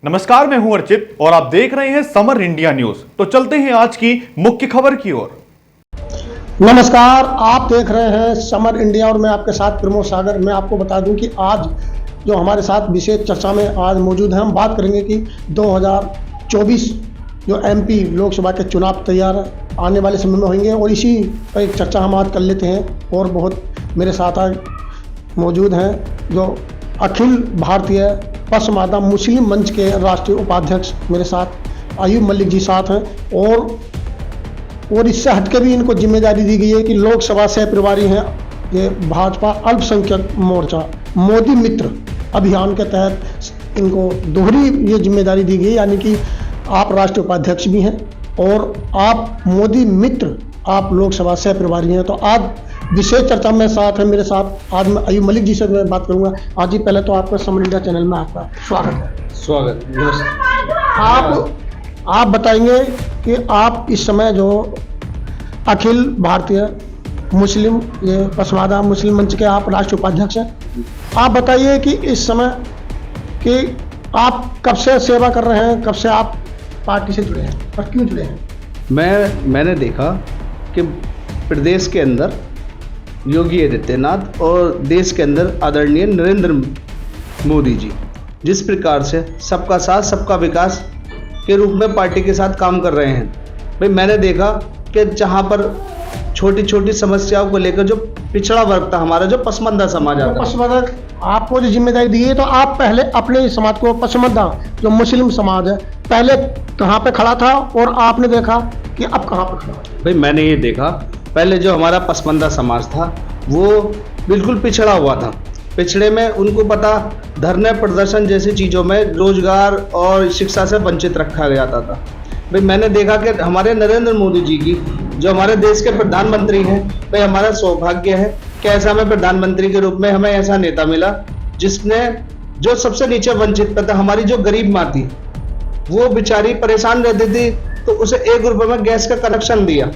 नमस्कार, मैं हूं अर्चित और आप देख रहे हैं समर इंडिया न्यूज। तो चलते हैं आज की मुख्य खबर की ओर। नमस्कार, आप देख रहे हैं समर इंडिया और मैं आपके साथ प्रमोद सागर। मैं आपको बता दूं कि आज जो हमारे साथ विशेष चर्चा में आज मौजूद हैं, हम बात करेंगे कि 2024 जो एमपी लोकसभा के चुनाव तैयार आने वाले समय में होंगे और इसी पर एक चर्चा हम आज कर लेते हैं। और बहुत मेरे साथ आज मौजूद हैं जो अखिल भारतीय पसमानदा मुस्लिम मंच के राष्ट्रीय उपाध्यक्ष मेरे साथ अयूब मलिक जी साथ हैं। और इससे हटके भी इनको जिम्मेदारी दी गई है कि लोकसभा सह प्रभारी हैं ये भाजपा अल्पसंख्यक मोर्चा मोदी मित्र अभियान के तहत इनको दोहरी ये जिम्मेदारी दी गई, यानी कि आप राष्ट्रीय उपाध्यक्ष भी हैं और आप मोदी मित्र आप लोकसभा सह प्रभारी हैं। तो आज विशेष चर्चा में साथ है मेरे साथ आज मैं अयूब मलिक जी से मैं बात करूंगा। आज जी पहले तो आपका समर इंडिया चैनल में आपका स्वागत है। स्वागत। आप बताएंगे कि आप इस समय जो अखिल भारतीय मुस्लिम ये पसमानदा मुस्लिम मंच के आप राष्ट्रीय उपाध्यक्ष हैं। आप बताइए कि इस समय कि आप कब से सेवा कर रहे हैं, कब से आप पार्टी से जुड़े हैं और क्यों जुड़े हैं? मैंने देखा कि प्रदेश के अंदर योगी आदित्यनाथ और देश के अंदर आदरणीय नरेंद्र मोदी जी जिस प्रकार से सबका साथ सबका विकास के रूप में पार्टी के साथ काम कर रहे हैं, भाई मैंने देखा कि जहाँ पर छोटी छोटी समस्याओं को लेकर जो पिछड़ा वर्ग था हमारा, जो पसमानदा समाज आता है, पसमानदा आपको जो जिम्मेदारी दी है, तो आप पहले अपने समाज को पसमानदा जो मुस्लिम समाज है पहले कहाँ पे खड़ा था और आपने देखा कि अब कहाँ पे खड़ा है? भाई मैंने ये देखा पहले जो हमारा पसमानदा समाज था वो बिल्कुल पिछड़ा हुआ था। पिछड़े में उनको पता धरने प्रदर्शन जैसी चीज़ों में रोजगार और शिक्षा से वंचित रखा जाता था। भाई मैंने देखा कि हमारे नरेंद्र मोदी जी की जो हमारे देश के प्रधानमंत्री हैं, भाई हमारा सौभाग्य है कि ऐसा हमें प्रधानमंत्री के रूप में हमें ऐसा नेता मिला जिसने जो सबसे नीचे वंचित था, हमारी जो गरीब माँ थी वो बेचारी परेशान रहती थी, तो उसे 1 रुपये में गैस का कनेक्शन दिया,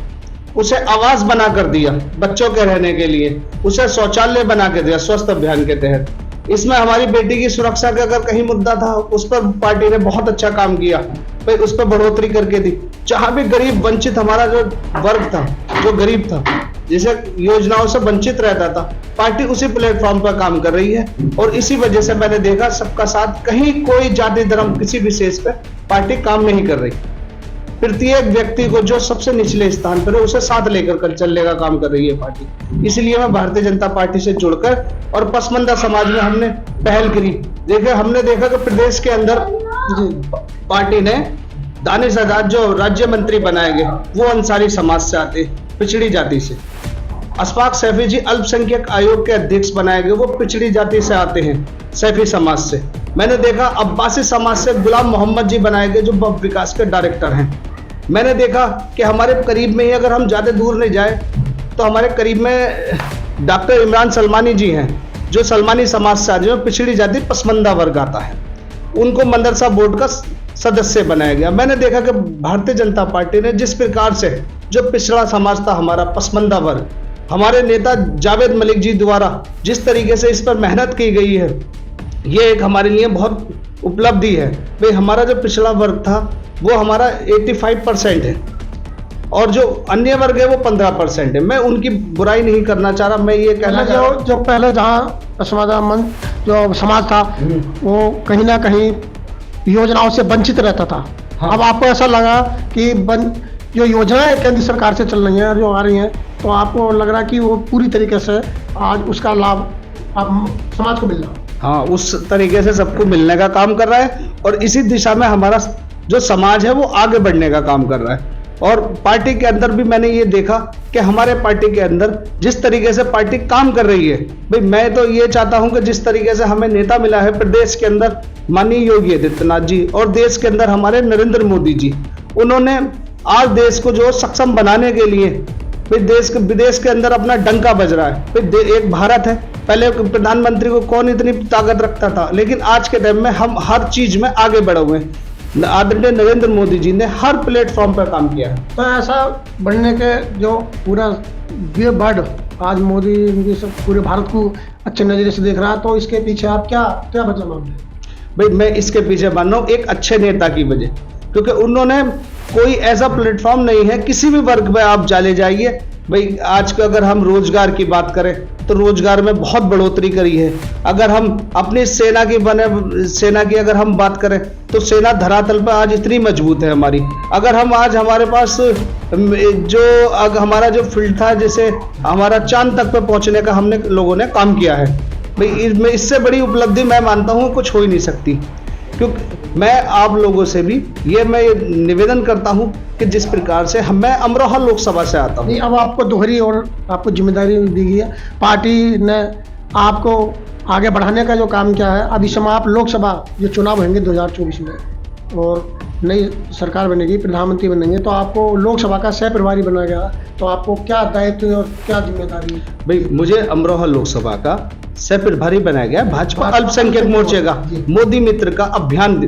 उसे आवास बना कर दिया बच्चों के रहने के लिए, उसे शौचालय बना के दिया स्वस्थ अभियान के तहत। इसमें हमारी बेटी की सुरक्षा का अगर कहीं मुद्दा था उस पर पार्टी ने बहुत अच्छा काम किया, भाई उस पर बढ़ोतरी करके दी। जहां भी गरीब वंचित हमारा जो वर्ग था, जो गरीब था, जिसे योजनाओं से वंचित रहता था, पार्टी उसी प्लेटफॉर्म पर काम कर रही है। और इसी वजह से मैंने देखा सबका साथ, कहीं कोई जाति धर्म किसी विशेष पे पार्टी काम नहीं कर रही। प्रत्येक व्यक्ति को जो सबसे निचले स्थान पर है उसे साथ लेकर कर चलने का काम कर रही है पार्टी। इसलिए मैं भारतीय जनता पार्टी से जुड़कर और पसमानदा समाज में हमने पहल करी। देखिए हमने देखा कि प्रदेश के अंदर पार्टी ने दानिश आजाद जो राज्य मंत्री बनाए गए वो अंसारी समाज से आते, पिछड़ी जाति से। अशफाक सैफी जी अल्पसंख्यक आयोग के अध्यक्ष बनाए गए, वो पिछड़ी जाति से आते हैं, सैफी समाज से। मैंने देखा अब्बासी समाज से गुलाम मोहम्मद जी बनाए गए जो विकास के डायरेक्टर हैं। मैंने देखा कि हमारे करीब में ही, अगर हम ज़्यादा दूर नहीं जाए तो हमारे करीब में डॉक्टर इमरान सलमानी जी हैं जो सलमानी समाज से जो पिछड़ी जाति पसमानदा वर्ग आता है, उनको मदरसा बोर्ड का सदस्य बनाया गया। मैंने देखा कि भारतीय जनता पार्टी ने जिस प्रकार से जो पिछड़ा समाज था हमारा पसमानदा वर्ग, हमारे नेता जावेद मलिक जी द्वारा जिस तरीके से इस पर मेहनत की गई है, ये एक हमारे लिए बहुत उपलब्धि है। भाई हमारा जो पिछड़ा वर्ग था वो हमारा 85% है और जो अन्य वर्ग है वो 15% है। मैं उनकी बुराई नहीं करना चाह रहा, मैं ये कहना चाह रहा हूँ जो पहले जहाँ पसमानदा मंच जो समाज था वो कहीं ना कहीं योजनाओं से वंचित रहता था। हाँ। अब आपको ऐसा लगा कि जो योजनाएं केंद्र सरकार से चल रही हैं जो आ रही हैं, तो आपको लग रहा है कि वो पूरी तरीके से आज उसका लाभ आप समाज को मिल रहा है? हाँ, उस तरीके से सबको मिलने का काम कर रहा है और इसी दिशा में हमारा जो समाज है वो आगे बढ़ने का काम कर रहा है। और पार्टी के अंदर भी मैंने ये देखा कि हमारे पार्टी के अंदर जिस तरीके से पार्टी काम कर रही है, भाई मैं तो ये चाहता हूं कि जिस तरीके से हमें नेता मिला है प्रदेश के अंदर माननीय योगी आदित्यनाथ जी और देश के अंदर हमारे नरेंद्र मोदी जी, उन्होंने आज देश को जो सक्षम बनाने के लिए भाई देश के विदेश के अंदर अपना डंका बज रहा है। भाई एक भारत है, पहले प्रधानमंत्री को कौन इतनी ताकत रखता था, लेकिन आज के टाइम में हम हर चीज में आगे बढ़े हुए हैं। आदरणीय नरेंद्र मोदी जी ने हर प्लेटफॉर्म पर काम किया है। तो ऐसा बढ़ने के जो पूरा ये वर्ड आज मोदी जी सब पूरे भारत को अच्छे नज़रिए से देख रहा है, तो इसके पीछे आप क्या क्या मतलब मानते हैं? भाई मैं इसके पीछे मान रहा हूँ एक अच्छे नेता की वजह, क्योंकि उन्होंने कोई ऐसा प्लेटफॉर्म नहीं है, किसी भी वर्ग में आप चले जाइए भाई। आज का अगर हम रोजगार की बात करें तो रोजगार में बहुत बढ़ोतरी करी है। अगर हम अपनी सेना की अगर हम बात करें तो सेना धरातल पर आज इतनी मजबूत है हमारी। अगर हम आज हमारे पास हमारा जो फील्ड था, जैसे हमारा चांद तक पे पहुंचने का हमने लोगों ने काम किया है भाई, इससे बड़ी उपलब्धि मैं मानता हूँ कुछ हो ही नहीं सकती। क्योंकि मैं आप लोगों से भी मैं निवेदन करता हूं कि जिस प्रकार से मैं अमरोहा लोकसभा से आता हूं। अब आपको दोहरी और आपको जिम्मेदारी दी गई है, पार्टी ने आपको आगे बढ़ाने का जो काम किया है। अब इस समय आप लोकसभा जो चुनाव होंगे 2024 में और नई सरकार बनेगी, प्रधानमंत्री बनेंगे, तो आपको लोकसभा का सह प्रभारी बनाया गया, तो आपको क्या दायित्व और क्या जिम्मेदारी है? भाई मुझे अमरोहा लोकसभा का सह प्रभारी बनाया गया, भाजपा अल्पसंख्यक मोर्चे का मोदी मित्र का अभियान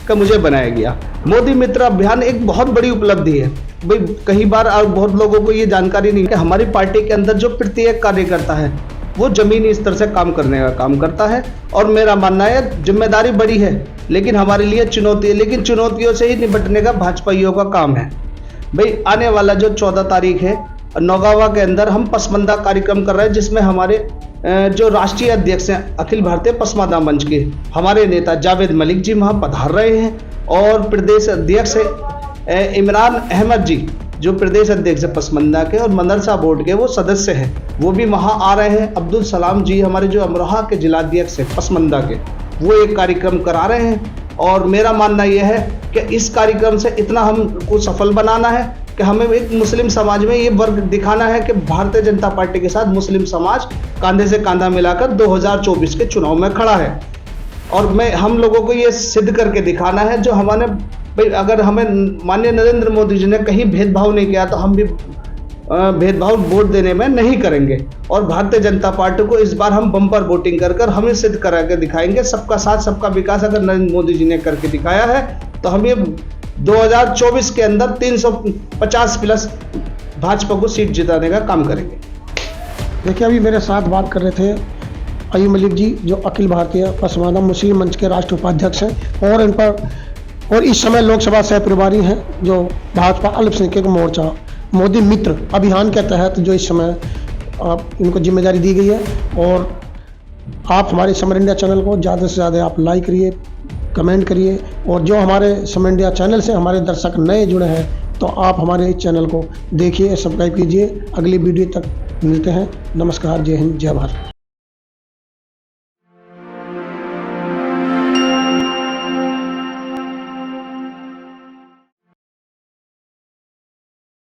का मुझे बनाया गया। मोदी मित्र अभियान एक बहुत बड़ी उपलब्धि है भाई। कई बार और बहुत लोगों को ये जानकारी नहीं है कि हमारी पार्टी के अंदर जो प्रत्येक कार्यकर्ता है वो जमीनी स्तर से काम करने का काम करता है। और मेरा मानना है जिम्मेदारी बड़ी है, लेकिन हमारे लिए चुनौती है, लेकिन चुनौतियों से ही निपटने का भाजपाइयों का काम है भाई। आने वाला जो 14 तारीख है नौगावा के अंदर हम पसमंदा कार्यक्रम कर रहे हैं, जिसमें हमारे जो राष्ट्रीय अध्यक्ष हैं अखिल भारतीय पसमादा मंच के हमारे नेता जावेद मलिक जी वहाँ पधार रहे हैं, और प्रदेश अध्यक्ष इमरान अहमद जी जो प्रदेश अध्यक्ष पसमंदा के और मदरसा बोर्ड के वो सदस्य हैं, वो भी वहाँ आ रहे हैं। अब्दुल सलाम जी हमारे जो अमरोहा के जिलाध्यक्ष हैं पसमंदा के, वो एक कार्यक्रम करा रहे हैं। और मेरा मानना यह है कि इस कार्यक्रम से इतना हमको सफल बनाना है कि हमें एक मुस्लिम समाज में ये वर्ग दिखाना है कि भारतीय जनता पार्टी के साथ मुस्लिम समाज कंधे से कंधा मिलाकर 2024 के चुनाव में खड़ा है। और हम लोगों को ये सिद्ध करके दिखाना है, जो हमारे भाई अगर हमें माननीय नरेंद्र मोदी जी ने कहीं भेदभाव नहीं किया तो हम भी भेदभाव वोट देने में नहीं करेंगे। और भारतीय जनता पार्टी को इस बार हम बम्पर वोटिंग कर हमें सिद्ध करा के दिखाएंगे। सबका साथ सबका विकास अगर नरेंद्र मोदी जी ने करके दिखाया है तो हम ये 2024 के अंदर 350 प्लस भाजपा को सीट जिताने का काम करेंगे। देखिए अभी मेरे साथ बात कर रहे थे अयूब मलिक जी जो अखिल भारतीय पसमादा मुस्लिम मंच के राष्ट्र उपाध्यक्ष हैं, और इस समय लोकसभा सह प्रभारी हैं जो भाजपा अल्पसंख्यक मोर्चा मोदी मित्र अभियान के तहत जो इस समय इनको जिम्मेदारी दी गई है। और आप हमारे समर इंडिया चैनल को ज़्यादा से ज़्यादा आप लाइक करिए, कमेंट करिए, और जो हमारे समर इंडिया चैनल से हमारे दर्शक नए जुड़े हैं तो आप हमारे इस चैनल को देखिए, सब्सक्राइब कीजिए। अगली वीडियो तक मिलते हैं। नमस्कार, जय हिंद, जय भारत।